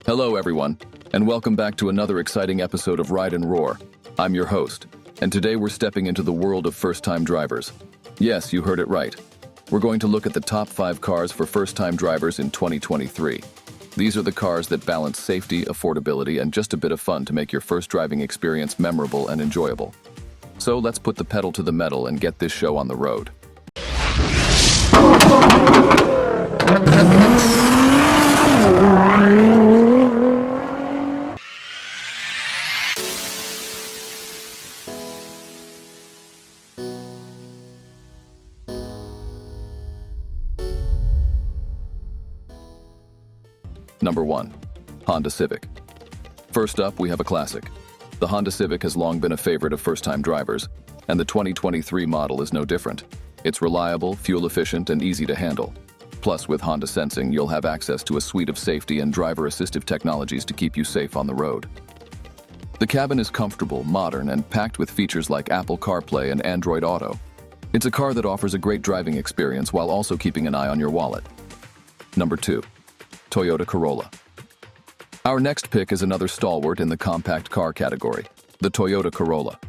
Hello everyone, and welcome back to another exciting episode of Ride and Roar. I'm your host, and today we're stepping into the world of first-time drivers. Yes, you heard it right. We're going to look at the top 5 cars for first-time drivers in 2023. These are the cars that balance safety, affordability, and just a bit of fun to make your first driving experience memorable and enjoyable. So let's put the pedal to the metal and get this show on the road. Number 1. Honda Civic. First up, we have a classic. The Honda Civic has long been a favorite of first-time drivers, and the 2023 model is no different. It's reliable, fuel-efficient, and easy to handle. Plus, with Honda Sensing, you'll have access to a suite of safety and driver-assistive technologies to keep you safe on the road. The cabin is comfortable, modern, and packed with features like Apple CarPlay and Android Auto. It's a car that offers a great driving experience while also keeping an eye on your wallet. Number 2. Toyota Corolla. Our next pick is another stalwart in the compact car category, the Toyota Corolla.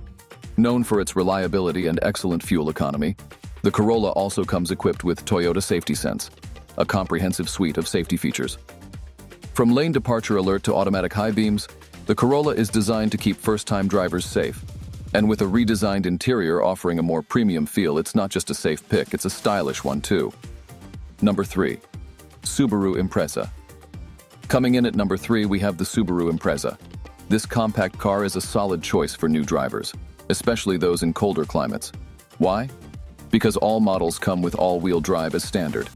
Known for its reliability and excellent fuel economy, the Corolla also comes equipped with Toyota Safety Sense, a comprehensive suite of safety features. From lane departure alert to automatic high beams, the Corolla is designed to keep first-time drivers safe. And with a redesigned interior offering a more premium feel, it's not just a safe pick, it's a stylish one too. Number 3. Subaru Impreza. Coming in at number 3, we have the Subaru Impreza. This compact car is a solid choice for new drivers, especially those in colder climates. Why? Because all models come with all-wheel drive as standard.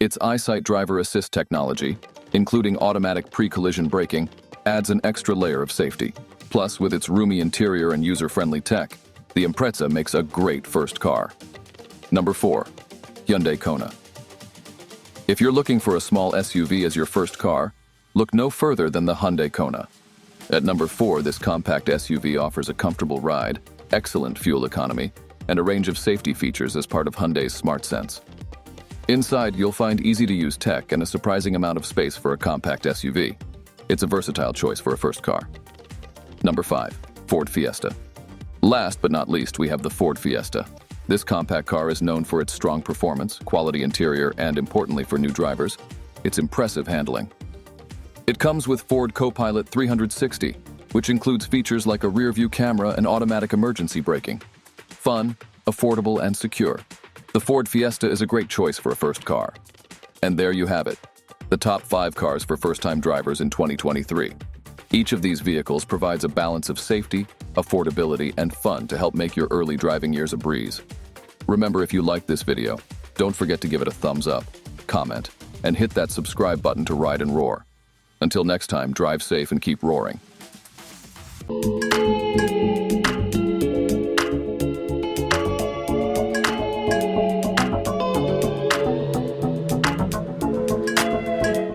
Its EyeSight driver assist technology, including automatic pre-collision braking, adds an extra layer of safety. Plus, with its roomy interior and user-friendly tech, the Impreza makes a great first car. Number 4. Hyundai Kona. If you're looking for a small SUV as your first car, look no further than the Hyundai Kona. At number 4, this compact SUV offers a comfortable ride, excellent fuel economy, and a range of safety features as part of Hyundai's Smart Sense. Inside, you'll find easy-to-use tech and a surprising amount of space for a compact SUV. It's a versatile choice for a first car. Number 5. Ford Fiesta. Last but not least, we have the Ford Fiesta. This compact car is known for its strong performance, quality interior, and importantly for new drivers, its impressive handling. It comes with Ford Copilot 360, which includes features like a rear-view camera and automatic emergency braking. Fun, affordable, and secure. The Ford Fiesta is a great choice for a first car. And there you have it, the top 5 cars for first-time drivers in 2023. Each of these vehicles provides a balance of safety, affordability, and fun to help make your early driving years a breeze. Remember, if you liked this video, don't forget to give it a thumbs up, comment, and hit that subscribe button to Ride and Roar. Until next time, drive safe and keep roaring.